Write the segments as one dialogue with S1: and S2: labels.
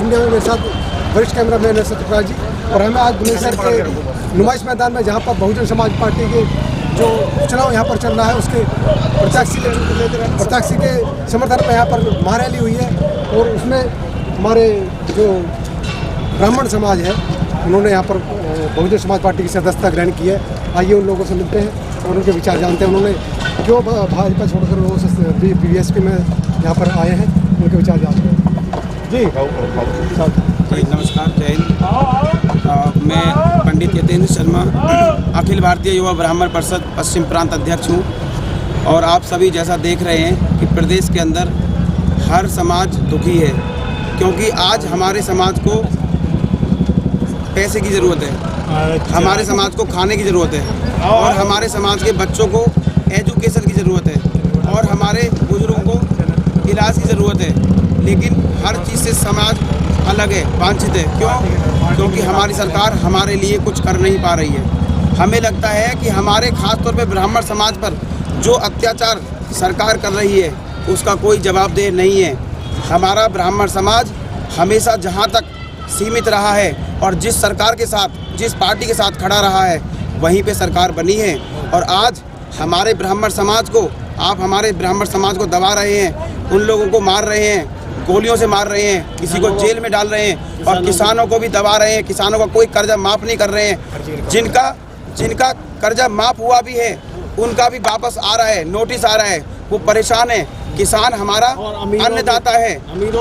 S1: Times India में मेरे साथ वरिष्ठ कैमरामैन है सत्यपाल जी। और हमें आज बुलंदशहर के नुमाइश मैदान में, जहाँ पर बहुजन समाज पार्टी के जो चुनाव यहाँ पर चल रहा है, उसके प्रत्याशी के समर्थन में यहाँ पर महारैली हुई है। और उसमें हमारे जो ब्राह्मण समाज है, उन्होंने यहाँ पर बहुजन समाज पार्टी की सदस्यता ग्रहण की है। आइए उन लोगों से मिलते हैं और उनके विचार जानते हैं। उन्होंने क्यों भाजपा छोड़कर वो बीएसपी में यहाँ पर आए हैं, उनके विचार जानते हैं। जी
S2: नमस्कार, जय हिंद। मैं पंडित यतेंद्र शर्मा, अखिल भारतीय युवा ब्राह्मण परिषद पश्चिम प्रांत अध्यक्ष हूँ। और आप सभी जैसा देख रहे हैं कि प्रदेश के अंदर हर समाज दुखी है, क्योंकि आज हमारे समाज को पैसे की ज़रूरत है, हमारे समाज को खाने की ज़रूरत है, और हमारे समाज के बच्चों को एजुकेशन की ज़रूरत है, और हमारे बुजुर्गों को इलाज की ज़रूरत है। लेकिन हर चीज़ से समाज अलग है, वांछित है। क्यों? क्योंकि हमारी सरकार हमारे लिए कुछ कर नहीं पा रही है। हमें लगता है कि हमारे खास तौर पे ब्राह्मण समाज पर जो अत्याचार सरकार कर रही है, उसका कोई जवाबदेह नहीं है। हमारा ब्राह्मण समाज हमेशा जहाँ तक सीमित रहा है और जिस सरकार के साथ, जिस पार्टी के साथ खड़ा रहा है, वहीं पे सरकार बनी है। और आज हमारे ब्राह्मण समाज को, आप हमारे ब्राह्मण समाज को दबा रहे हैं, उन लोगों को मार रहे हैं, गोलियों से मार रहे हैं, किसी को जेल में डाल रहे हैं, और किसानों को भी दबा रहे हैं। किसानों का कोई कर्जा माफ़ नहीं कर रहे हैं। जिनका कर्जा माफ़ हुआ भी है, उनका भी वापस आ रहा है, नोटिस आ रहा है, वो परेशान है। किसान हमारा अन्नदाता है,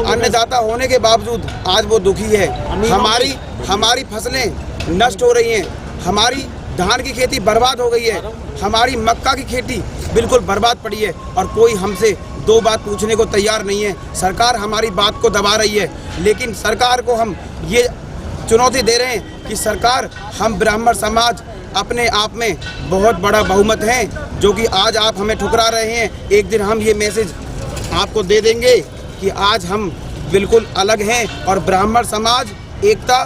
S2: अन्नदाता होने के बावजूद आज वो दुखी है। हमारी फसलें नष्ट हो रही हैं, हमारी धान की खेती बर्बाद हो गई है, हमारी मक्का की खेती बिल्कुल बर्बाद पड़ी है, और कोई हमसे दो बात पूछने को तैयार नहीं है। सरकार हमारी बात को दबा रही है, लेकिन सरकार को हम ये चुनौती दे रहे हैं कि सरकार, हम ब्राह्मण समाज अपने आप में बहुत बड़ा बहुमत है, जो कि आज आप हमें ठुकरा रहे हैं। एक दिन हम ये मैसेज आपको दे देंगे कि आज हम बिल्कुल अलग हैं, और ब्राह्मण समाज एकता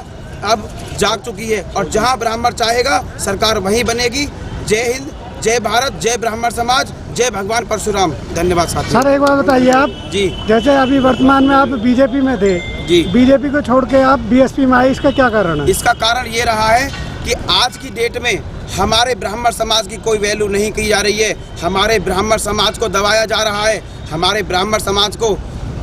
S2: अब जाग चुकी है, और जहां ब्राह्मण चाहेगा सरकार वहीं बनेगी। जय हिंद, जय भारत, जय ब्राह्मण समाज, जय भगवान परशुराम। धन्यवाद साथी।
S1: सर एक बात बताइए आप
S2: जी,
S1: जैसे अभी वर्तमान में आप बीजेपी में थे
S2: जी,
S1: बीजेपी को छोड़ के आप बीएसपी में आए, इसका क्या कारण है?
S2: इसका कारण ये रहा है कि आज की डेट में हमारे ब्राह्मण समाज की कोई वैल्यू नहीं की जा रही है। हमारे ब्राह्मण समाज को दबाया जा रहा है, हमारे ब्राह्मण समाज को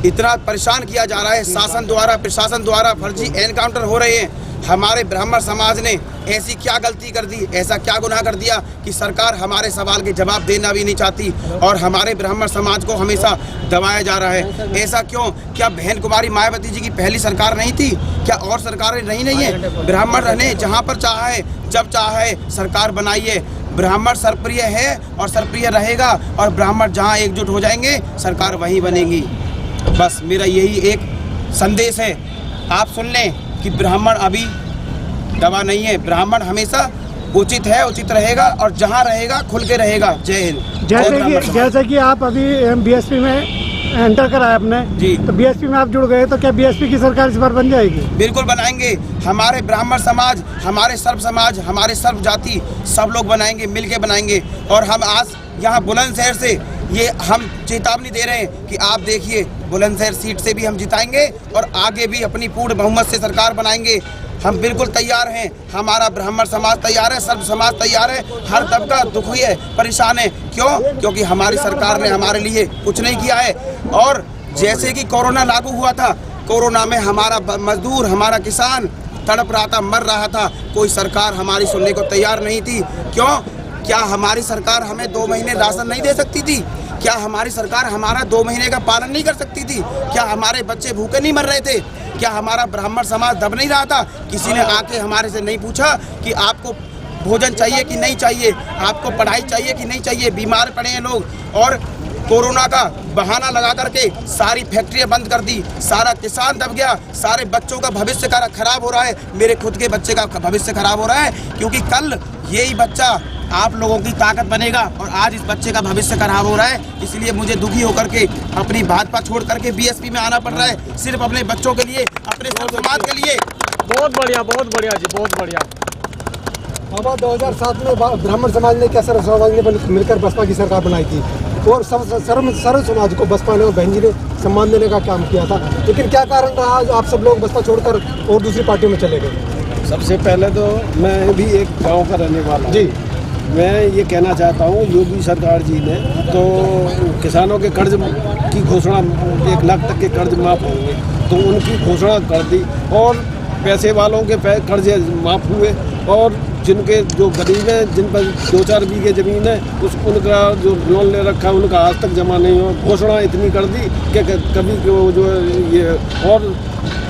S2: इतना परेशान किया जा रहा है। शासन द्वारा, प्रशासन द्वारा फर्जी एनकाउंटर हो रहे हैं। हमारे ब्राह्मण समाज ने ऐसी क्या गलती कर दी, ऐसा क्या गुनाह कर दिया कि सरकार हमारे सवाल के जवाब देना भी नहीं चाहती, और हमारे ब्राह्मण समाज को हमेशा दबाया जा रहा है। ऐसा क्यों? क्या बहन कुमारी मायावती जी की पहली सरकार नहीं थी? क्या और सरकारें नहीं है? ब्राह्मण रहने जहाँ पर चाहा है, जब चाहा है, सरकार बनाइए। ब्राह्मण सर्वप्रिय है और सर्वप्रिय रहेगा, और ब्राह्मण जहाँ एकजुट हो जाएंगे, सरकार वहीं बनेगी। बस मेरा यही एक संदेश है, आप सुन लें कि ब्राह्मण अभी दबा नहीं है। ब्राह्मण हमेशा उचित है, उचित रहेगा, और जहाँ रहेगा खुल के रहेगा। जय हिंद।
S1: जैसे कि आप अभी बीएसपी में एंटर कराया आपने
S2: जी,
S1: तो बीएसपी में आप जुड़ गए, तो क्या बीएसपी की सरकार इस बार बन जाएगी?
S2: बिल्कुल बनाएंगे। हमारे ब्राह्मण समाज, हमारे सर्व समाज, हमारे सर्व जाति, सब लोग बनाएंगे, मिलके बनाएंगे। और हम आज यहाँ बुलंदशहर से ये हम चेतावनी दे रहे हैं कि आप देखिए, बुलंदशहर सीट से भी हम जिताएंगे, और आगे भी अपनी पूर्ण बहुमत से सरकार बनाएंगे। हम बिल्कुल तैयार हैं, हमारा ब्राह्मण समाज तैयार है, सर्व समाज तैयार है, हर तबका दुखी है, परेशान है। क्यों? क्योंकि हमारी सरकार ने हमारे लिए कुछ नहीं किया है। और जैसे कि कोरोना लागू हुआ था, कोरोना में हमारा मजदूर, हमारा किसान तड़प रहा था, मर रहा था, कोई सरकार हमारी सुनने को तैयार नहीं थी। क्यों? क्या हमारी सरकार हमें 2 महीने राशन नहीं दे सकती थी? क्या हमारी सरकार हमारा 2 महीने का पालन नहीं कर सकती थी? क्या हमारे बच्चे भूखे नहीं मर रहे थे? क्या हमारा ब्राह्मण समाज दब नहीं रहा था? किसी ने आके हमारे से नहीं पूछा कि आपको भोजन चाहिए कि नहीं चाहिए, आपको पढ़ाई चाहिए कि नहीं चाहिए? बीमार पड़े हैं लोग, और कोरोना का बहाना लगा करके सारी फैक्ट्रियां बंद कर दी, सारा किसान दब गया, सारे बच्चों का भविष्य खराब हो रहा है। मेरे खुद के बच्चे का भविष्य खराब हो रहा है, क्योंकि कल यही बच्चा आप लोगों की ताकत बनेगा, और आज इस बच्चे का भविष्य खराब हो रहा है। इसलिए मुझे दुखी होकर के अपनी भाजपा छोड़ करके बीएसपी में आना पड़ रहा है, सिर्फ अपने बच्चों के लिए, अपने समाज के लिए।
S3: बहुत बढ़िया जी, बहुत बढ़िया।
S1: बाबा 2007 में ब्राह्मण समाज ने क्या, सर्व समाज ने मिलकर बसपा की सरकार बनाई थी, और सर्व समाज को बसपा ने और बहन जी ने सम्मान देने का काम किया था। लेकिन क्या कारण रहा आज आप सब लोग बसपा छोड़कर और दूसरी पार्टियों में चले गए?
S4: सबसे पहले तो मैं भी एक गांव का रहने वाला हूं।
S1: जी,
S4: मैं ये कहना चाहता हूँ योगी सरकार जी ने तो किसानों के कर्ज की घोषणा 1 लाख तक के कर्ज माफ़ होंगे तो उनकी घोषणा कर दी और पैसे वालों के कर्ज माफ़ हुए और जिनके जो गरीब हैं जिन पर 2-4 बीघे ज़मीन है उनका जो लोन ले रखा है उनका आज तक जमा नहीं हो। घोषणा इतनी कर दी कि कभी जो ये और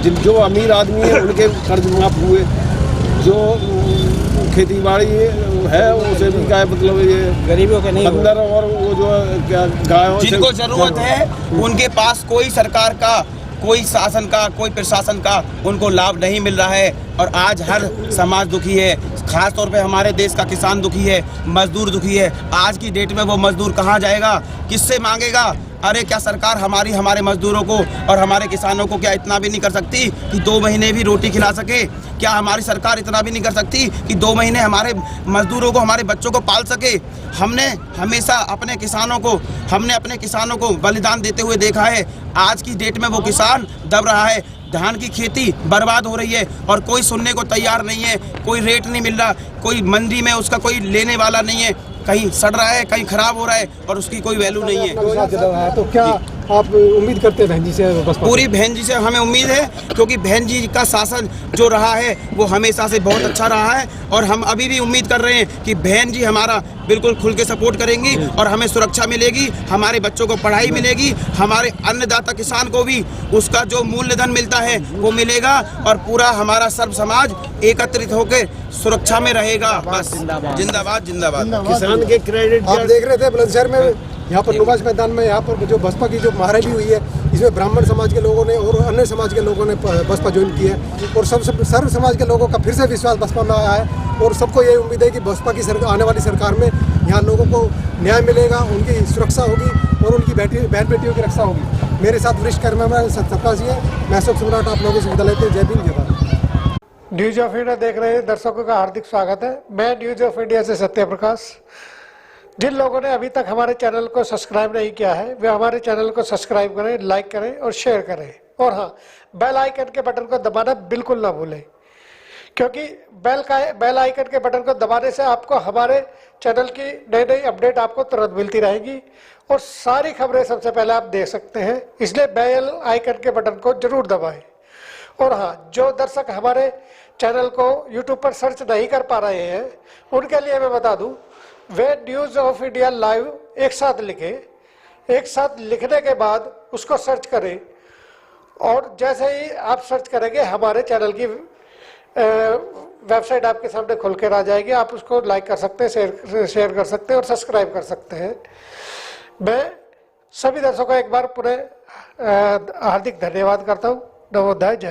S4: जो अमीर आदमी है उनके कर्ज माफ़ हुए। जो खेती बाड़ी है उसे भी क्या मतलब ये
S2: गरीबों के नहीं
S4: बंदर और वो जो गायों
S2: जिनको जरूरत है उनके पास कोई सरकार का, कोई शासन का, कोई प्रशासन का उनको लाभ नहीं मिल रहा है और आज हर समाज दुखी है। खास तौर पे हमारे देश का किसान दुखी है, मजदूर दुखी है। आज की डेट में वो मजदूर कहाँ जाएगा, किससे मांगेगा? अरे क्या सरकार हमारे मजदूरों को और हमारे किसानों को क्या इतना भी नहीं कर सकती कि 2 महीने भी रोटी खिला सके? क्या हमारी सरकार इतना भी नहीं कर सकती कि 2 महीने हमारे मजदूरों को, हमारे बच्चों को पाल सके? हमने हमेशा अपने किसानों को बलिदान देते हुए देखा है। आज की डेट में वो किसान दब रहा है, धान की खेती बर्बाद हो रही है और कोई सुनने को तैयार नहीं है। कोई रेट नहीं मिल रहा, कोई मंडी में उसका कोई लेने वाला नहीं है। कहीं सड़ रहा है, कहीं खराब हो रहा है और उसकी कोई वैल्यू नहीं है।
S1: तो क्या आप उम्मीद करते हैं बहन जी से?
S2: पूरी बहन जी से हमें उम्मीद है क्योंकि बहन जी का शासन जो रहा है वो हमेशा से बहुत अच्छा रहा है और हम अभी भी उम्मीद कर रहे हैं कि बहन जी हमारा बिल्कुल खुल के सपोर्ट करेंगी और हमें सुरक्षा मिलेगी, हमारे बच्चों को पढ़ाई मिलेगी, हमारे अन्नदाता किसान को भी उसका जो मूल्य धन मिलता है वो मिलेगा और पूरा हमारा सर्व समाज एकत्रित होकर सुरक्षा में रहेगा। बस जिंदाबाद जिंदाबाद।
S4: किसान के क्रेडिट
S1: आप देख रहे थे बुलंदशहर में यहाँ पर नुमाइश मैदान में यहाँ पर जो बसपा की जो महारैली हुई है इसमें ब्राह्मण समाज के लोगों ने और अन्य समाज के लोगों ने बसपा ज्वाइन की है और सर्व समाज के लोगों का फिर से विश्वास बसपा में आया है और सबको ये उम्मीद है कि बसपा की आने वाली सरकार में यहाँ लोगों को न्याय मिलेगा, उनकी सुरक्षा होगी और उनकी बहन बेटियों की रक्षा होगी। मेरे साथ वरिष्ठ कर्मचारी सत्ता जी है, मैं अशोक सम्राट आप लोगों से विदा लेते हैं। जय भीम जय भारत। न्यूज ऑफ इंडिया देख रहे दर्शकों का हार्दिक स्वागत है। मैं न्यूज ऑफ इंडिया से सत्य प्रकाश। जिन लोगों ने अभी तक हमारे चैनल को सब्सक्राइब नहीं किया है वे हमारे चैनल को सब्सक्राइब करें, लाइक करें और शेयर करें और हाँ, बेल आइकन के बटन को दबाना बिल्कुल ना भूलें क्योंकि बेल आइकन के बटन को दबाने से आपको हमारे चैनल की नई नई अपडेट आपको तुरंत मिलती रहेगी और सारी खबरें सबसे पहले आप देख सकते हैं। इसलिए बेल आइकन के बटन को जरूर दबाएं। और हाँ, जो दर्शक हमारे चैनल को यूट्यूब पर सर्च नहीं कर पा रहे हैं उनके लिए मैं बता दूं, वे न्यूज ऑफ इंडिया लाइव एक साथ लिखें, एक साथ लिखने के बाद उसको सर्च करें और जैसे ही आप सर्च करेंगे हमारे चैनल की वेबसाइट आपके सामने खुल कर आ जाएगी। आप उसको लाइक कर सकते हैं, शेयर कर सकते हैं और सब्सक्राइब कर सकते हैं। मैं सभी दर्शकों को एक बार पुनः हार्दिक धन्यवाद करता हूँ। नमोदय, जय हिंद।